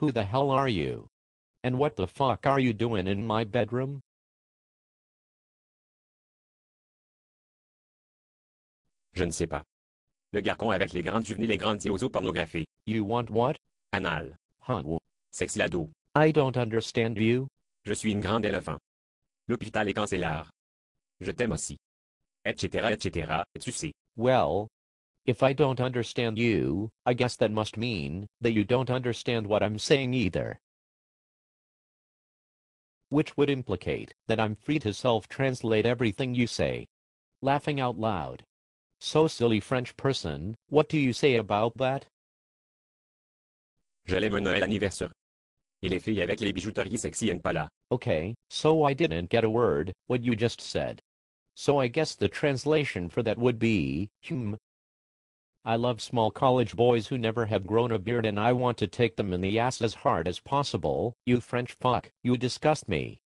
Who the hell are you? And what the fuck are you doing in my bedroom? Je ne sais pas. Le garçon avec les grandes juvéniles et grandes yeux pornographie. You want what? Anal. Huh? Sexy lado. I don't understand you. Je suis une grande éléphant. L'hôpital est cancellare. Je t'aime aussi. Etc. etc. Tu sais. Well, if I don't understand you, I guess that must mean that you don't understand what I'm saying either. Which would implicate that I'm free to self-translate everything you say. Laughing out loud. So silly French person, what do you say about that? Je l'aime un Noël anniversaire. Et les filles avec les bijouteries sexy and pas là. Okay, so I didn't get a word, what you just said. So I guess the translation for that would be, I love small college boys who never have grown a beard and I want to take them in the ass as hard as possible. You French fuck, you disgust me.